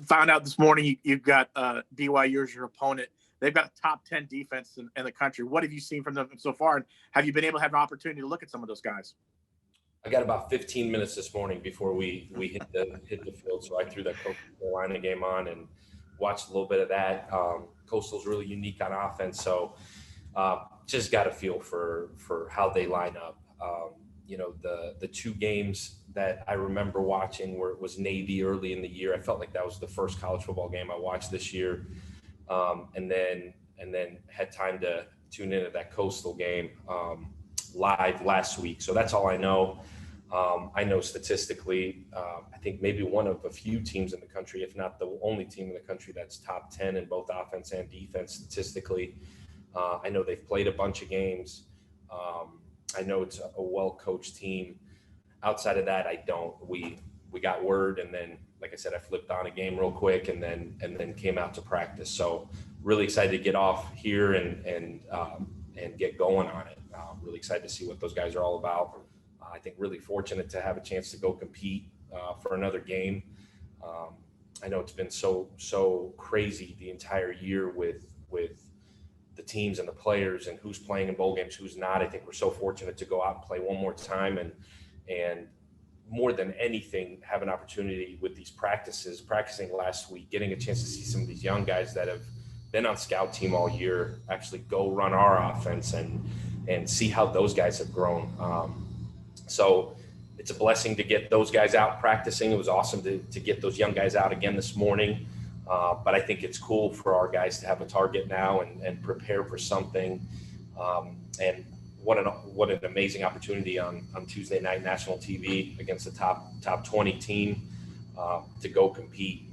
Found out this morning you've got BYU as your opponent. They've got a top 10 defense in the country. What have you seen from them so far? And have you been able to have an opportunity to look at some of those guys? I got about 15 minutes this morning before we hit the field. So I threw that Coastal Carolina game on and watched a little bit of that. Coastal's really unique on offense. So just got a feel for how they line up. The two games that I remember watching was Navy early in the year. I felt like that was the first college football game I watched this year. And then had time to tune into that Coastal game live last week. So that's all I know. I know statistically, I think maybe one of a few teams in the country, if not the only team in the country that's top 10 in both offense and defense statistically. I know they've played a bunch of games. I know it's a well-coached team. Outside of that, I don't. We got word, and then, like I said, I flipped on a game real quick, and then came out to practice. So really excited to get off here and get going on it. Really excited to see what those guys are all about. I think really fortunate to have a chance to go compete for another game. I know it's been so crazy the entire year with the teams and the players and who's playing in bowl games, who's not. I think we're so fortunate to go out and play one more time and more than anything, have an opportunity with these practicing last week, getting a chance to see some of these young guys that have been on scout team all year actually go run our offense and see how those guys have grown. So it's a blessing to get those guys out practicing. It was awesome to get those young guys out again this morning. But I think it's cool for our guys to have a target now and prepare for something. And what an amazing opportunity on Tuesday night national TV against the top 20 team to go compete.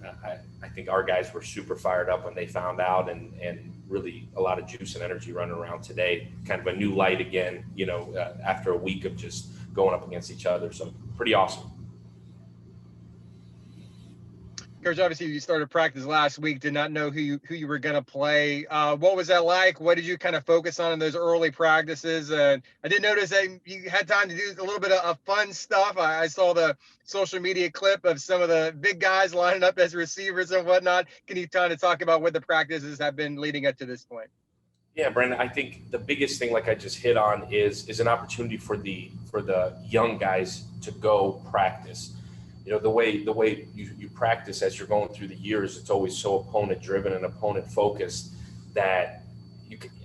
I think our guys were super fired up when they found out, and really a lot of juice and energy running around today. Kind of a new light again, after a week of just going up against each other. So pretty awesome. Coach, obviously you started practice last week, did not know who you were going to play. What was that like? What did you kind of focus on in those early practices? And I did notice that you had time to do a little bit of fun stuff. I saw the social media clip of some of the big guys lining up as receivers and whatnot. Can you kind of talk about what the practices have been leading up to this point? Yeah, Brandon, I think the biggest thing, like I just hit on, is an opportunity for the young guys to go practice. The way you practice as you're going through the years, it's always so opponent driven and opponent focused that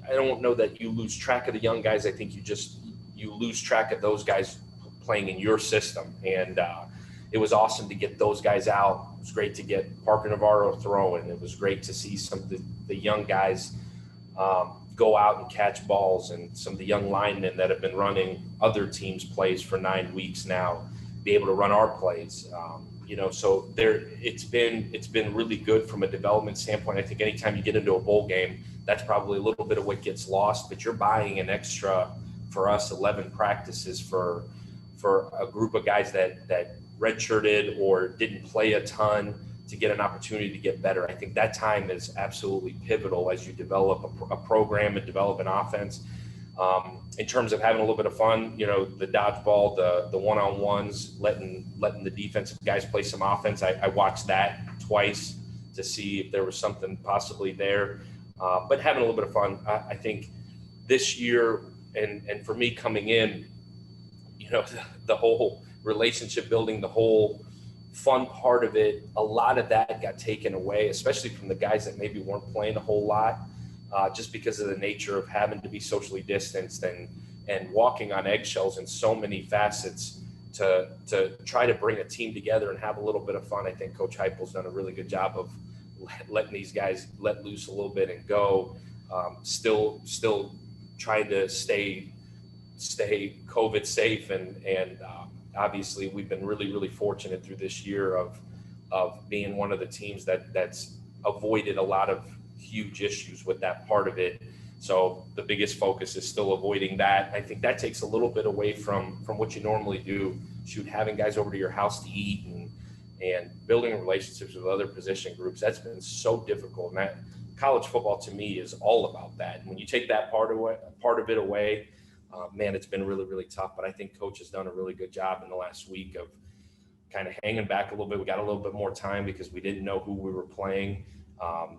I don't know that you lose track of the young guys. I think you lose track of those guys playing in your system. And it was awesome to get those guys out. It was great to get Parker Navarro throwing. It was great to see some of the young guys go out and catch balls, and some of the young linemen that have been running other teams' plays for 9 weeks now be able to run our plays. So it's been really good from a development standpoint. I think anytime you get into a bowl game, that's probably a little bit of what gets lost, but you're buying an extra, for us, 11 practices for a group of guys that redshirted or didn't play a ton to get an opportunity to get better. I think that time is absolutely pivotal as you develop a program and develop an offense. In terms of having a little bit of fun, the dodgeball, the one-on-ones, letting the defensive guys play some offense. I watched that twice to see if there was something possibly there, but having a little bit of fun. I think this year, and for me coming in, the whole relationship building, the whole fun part of it, a lot of that got taken away, especially from the guys that maybe weren't playing a whole lot. Just because of the nature of having to be socially distanced and walking on eggshells in so many facets to try to bring a team together and have a little bit of fun. I think Coach Heupel's done a really good job of letting these guys let loose a little bit and go. Still trying to stay COVID safe and obviously we've been really, really fortunate through this year of being one of the teams that's avoided a lot of huge issues with that part of it. So the biggest focus is still avoiding that. I think that takes a little bit away from what you normally do. Having guys over to your house to eat and building relationships with other position groups. That's been so difficult. And that college football to me is all about that. When you take that part of it away, man, it's been really, really tough. But I think Coach has done a really good job in the last week of kind of hanging back a little bit. We got a little bit more time because we didn't know who we were playing,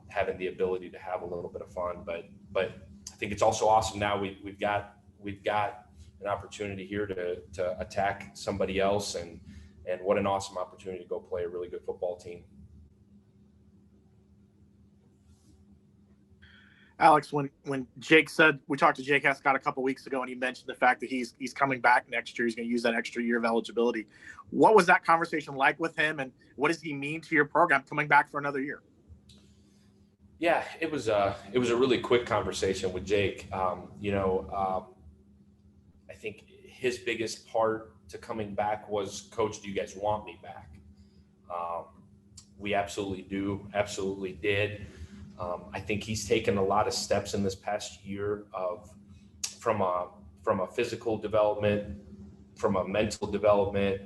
having the ability to have a little bit of fun. But I think it's also awesome now. We've got an opportunity here to attack somebody else, and what an awesome opportunity to go play a really good football team. Alex, when Jake said, we talked to Jake Hescott a couple weeks ago, and he mentioned the fact that he's coming back next year. He's going to use that extra year of eligibility. What was that conversation like with him, and what does he mean to your program coming back for another year? Yeah, it was a really quick conversation with Jake. I think his biggest part to coming back was, Coach, do you guys want me back? We absolutely do, absolutely did. I think he's taken a lot of steps in this past year from a physical development, from a mental development,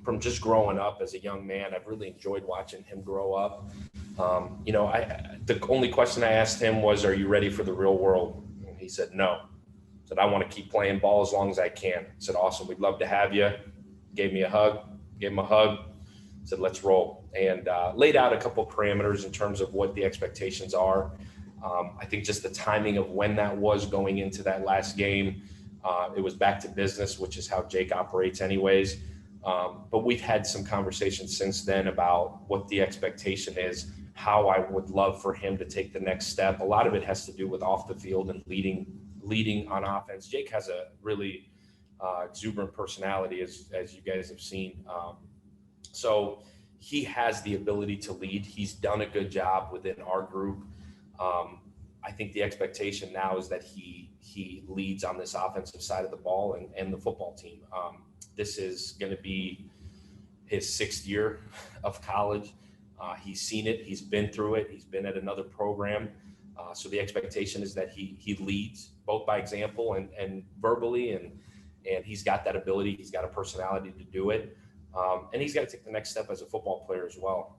from just growing up as a young man. I've really enjoyed watching him grow up. The only question I asked him was, are you ready for the real world? And he said, no. I said, I want to keep playing ball as long as I can. I said, awesome. We'd love to have you. Gave me a hug, gave him a hug. Said, let's roll, and laid out a couple of parameters in terms of what the expectations are. I think just the timing of when that was going into that last game, it was back to business, which is how Jake operates anyways. But we've had some conversations since then about what the expectation is, how I would love for him to take the next step. A lot of it has to do with off the field and leading on offense. Jake has a really exuberant personality, as you guys have seen. So he has the ability to lead. He's done a good job within our group. I think the expectation now is that he leads on this offensive side of the ball and the football team. This is going to be his 6th year of college. He's seen it. He's been through it. He's been at another program. So the expectation is that he leads both by example and verbally, and he's got that ability. He's got a personality to do it. And he's got to take the next step as a football player as well.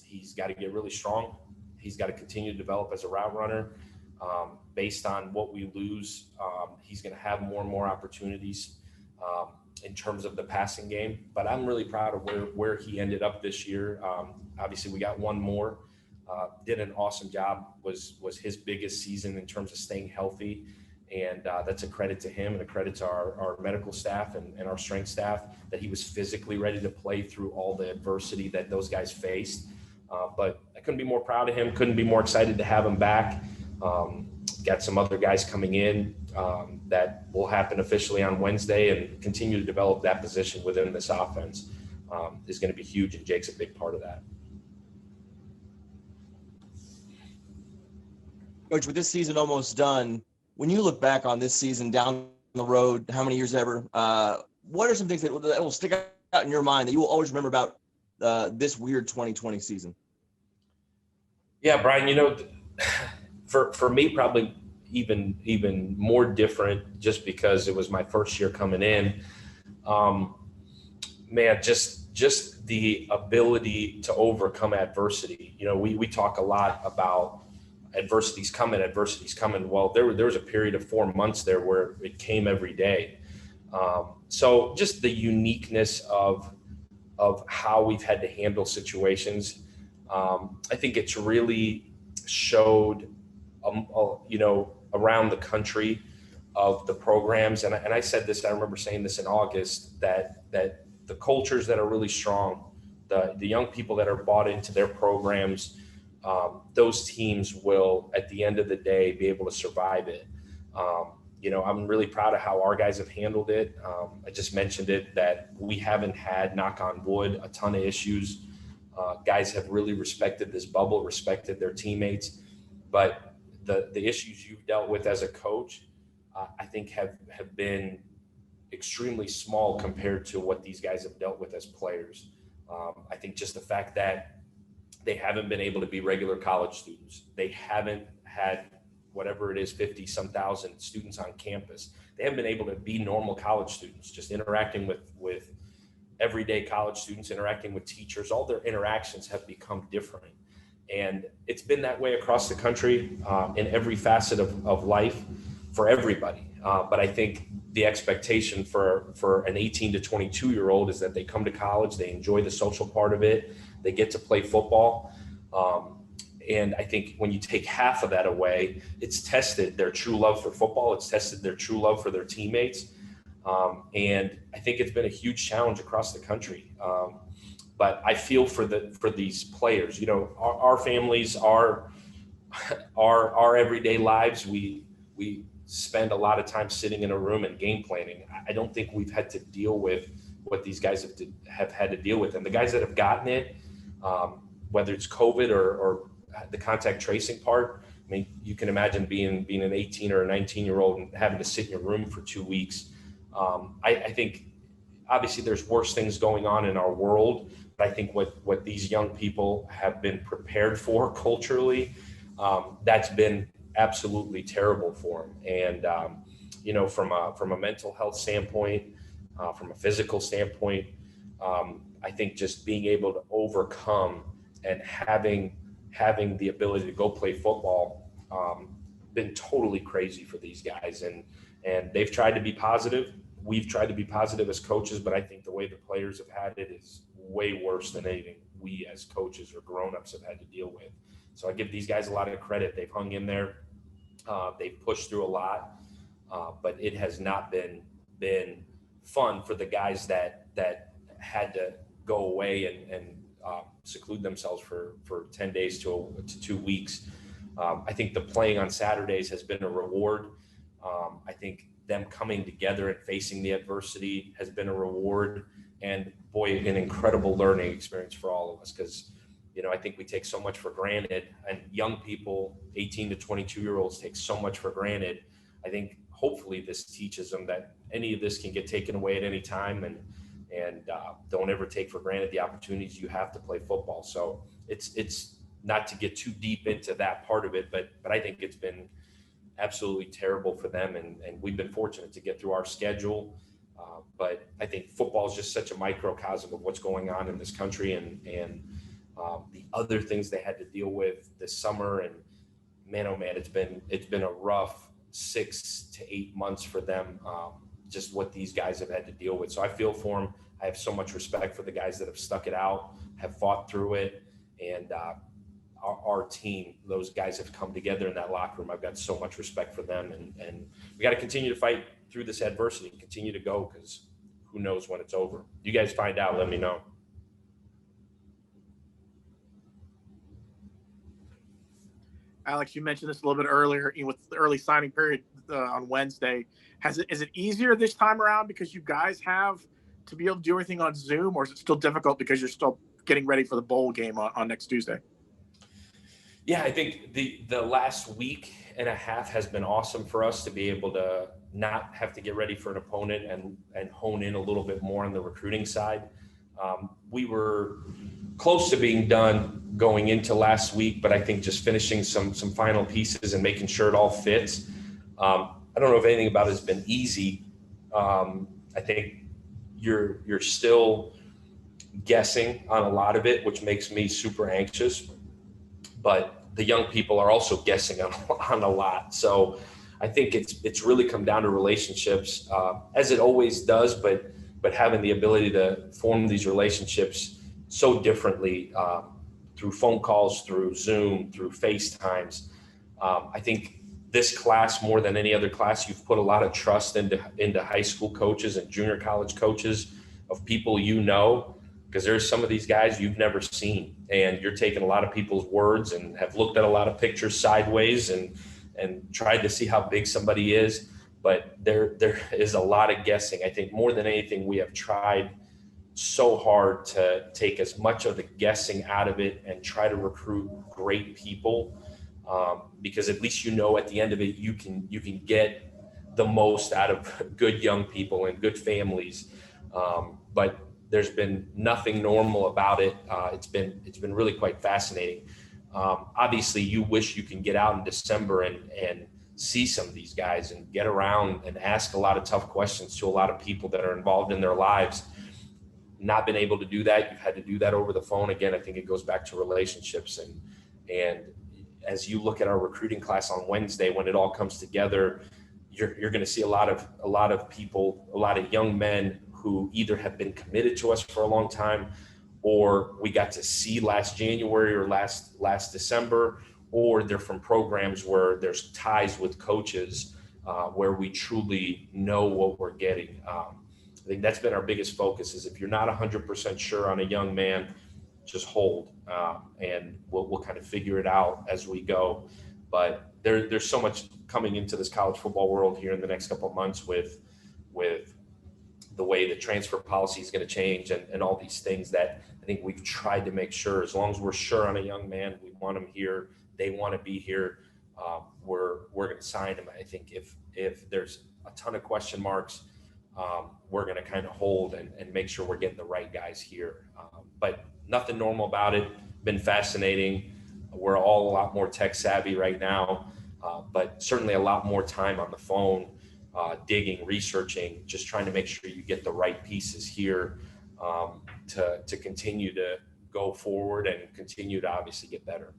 He's got to get really strong. He's got to continue to develop as a route runner. Based on what we lose, he's going to have more and more opportunities in terms of the passing game. But I'm really proud of where he ended up this year. Obviously, we got one more. Did an awesome job. Was his biggest season in terms of staying healthy. And that's a credit to him and a credit to our medical staff and our strength staff, that he was physically ready to play through all the adversity that those guys faced. But I couldn't be more proud of him, couldn't be more excited to have him back. Got some other guys coming in that will happen officially on Wednesday, and continue to develop that position within this offense is going to be huge, and Jake's a big part of that. Coach, with this season almost done, when you look back on this season down the road, how many years ever, what are some things that will stick out in your mind that you will always remember about this weird 2020 season? Yeah, Brian, for me, probably even more different, just because it was my first year coming in. Man, just the ability to overcome adversity. We talk a lot about adversity's coming. Well, there was a period of 4 months there where it came every day. So just the uniqueness of how we've had to handle situations. I think it's really showed, around the country of the programs. And I said this, I remember saying this in August, that the cultures that are really strong, the young people that are bought into their programs, those teams will, at the end of the day, be able to survive it. I'm really proud of how our guys have handled it. I just mentioned it, that we haven't had, knock on wood, a ton of issues. Guys have really respected this bubble, respected their teammates. But the issues you've dealt with as a coach, I think have been extremely small compared to what these guys have dealt with as players. I think just the fact that they haven't been able to be regular college students. They haven't had whatever it is, 50 some thousand students on campus. They haven't been able to be normal college students, just interacting with everyday college students, interacting with teachers. All their interactions have become different. And it's been that way across the country in every facet of life for everybody. But I think the expectation for an 18 to 22-year-old is that they come to college, they enjoy the social part of it, they get to play football. And I think when you take half of that away, it's tested their true love for football. It's tested their true love for their teammates. And I think it's been a huge challenge across the country. But I feel for these players. You know, our families, our everyday lives, we spend a lot of time sitting in a room and game planning. I don't think we've had to deal with what these guys have had to deal with. And the guys that have gotten it, whether it's COVID or the contact tracing part, I mean, you can imagine being an 18 or a 19-year-old and having to sit in your room for 2 weeks. I think obviously there's worse things going on in our world, but I think what these young people have been prepared for culturally, that's been absolutely terrible for them. And you know, from a mental health standpoint, from a physical standpoint, I think just being able to overcome and having the ability to go play football, been totally crazy for these guys. And they've tried to be positive. We've tried to be positive as coaches, but I think the way the players have had it is way worse than anything we as coaches or grown-ups have had to deal with. So I give these guys a lot of credit. They've hung in there. They've pushed through a lot, but it has not been fun for the guys that had to go away and seclude themselves for 10 days to 2 weeks. I think the playing on Saturdays has been a reward. I think them coming together and facing the adversity has been a reward, and boy, an incredible learning experience for all of us, because you know, I think we take so much for granted, and young people, 18 to 22-year-olds, take so much for granted. I think hopefully this teaches them that any of this can get taken away at any time, and don't ever take for granted the opportunities you have to play football. So it's not to get too deep into that part of it, but I think it's been absolutely terrible for them, and we've been fortunate to get through our schedule. But I think football is just such a microcosm of what's going on in this country, and the other things they had to deal with this summer. And man, oh man, it's been a rough 6 to 8 months for them. Just what these guys have had to deal with. So I feel for them. I have so much respect for the guys that have stuck it out, have fought through it, and our team, those guys have come together in that locker room. I've got so much respect for them, and we got to continue to fight through this adversity, continue to go, because who knows when it's over. You guys find out, let me know. Alex, you mentioned this a little bit earlier with the early signing period on Wednesday. Is it easier this time around because you guys have to be able to do everything on Zoom, or is it still difficult because you're still getting ready for the bowl game on next Tuesday? Yeah, I think the last week and a half has been awesome for us to be able to not have to get ready for an opponent and hone in a little bit more on the recruiting side. We were close to being done going into last week, but I think just finishing some final pieces and making sure it all fits. I don't know if anything about it has been easy. I think you're still guessing on a lot of it, which makes me super anxious. But the young people are also guessing on a lot. So I think it's really come down to relationships, as it always does, but having the ability to form these relationships so differently through phone calls, through Zoom, through FaceTimes. I think this class, more than any other class, you've put a lot of trust into high school coaches and junior college coaches, of people you know, because there's some of these guys you've never seen, and you're taking a lot of people's words and have looked at a lot of pictures sideways and tried to see how big somebody is. But there is a lot of guessing. I think more than anything, we have tried so hard to take as much of the guessing out of it and try to recruit great people, because at least, you know, at the end of it, you can get the most out of good young people and good families. But there's been nothing normal about it. It's been really quite fascinating. Obviously, you wish you can get out in December and see some of these guys and get around and ask a lot of tough questions to a lot of people that are involved in their lives. Not been able to do that. You've had to do that over the phone. Again, I think it goes back to relationships. And as you look at our recruiting class on Wednesday, when it all comes together, you're going to see a lot of people, a lot of young men who either have been committed to us for a long time, or we got to see last January or last December, or they're from programs where there's ties with coaches where we truly know what we're getting. I think that's been our biggest focus is if you're not 100% sure on a young man, just hold, and we'll kind of figure it out as we go. But there's so much coming into this college football world here in the next couple of months with the way the transfer policy is going to change and all these things that I think we've tried to make sure, as long as we're sure on a young man, we want them here, they want to be here, we're going to sign them. I think if there's a ton of question marks, we're going to kind of hold and make sure we're getting the right guys here. But nothing normal about it. Been fascinating. We're all a lot more tech savvy right now, but certainly a lot more time on the phone, digging, researching, just trying to make sure you get the right pieces here to continue to go forward and continue to obviously get better.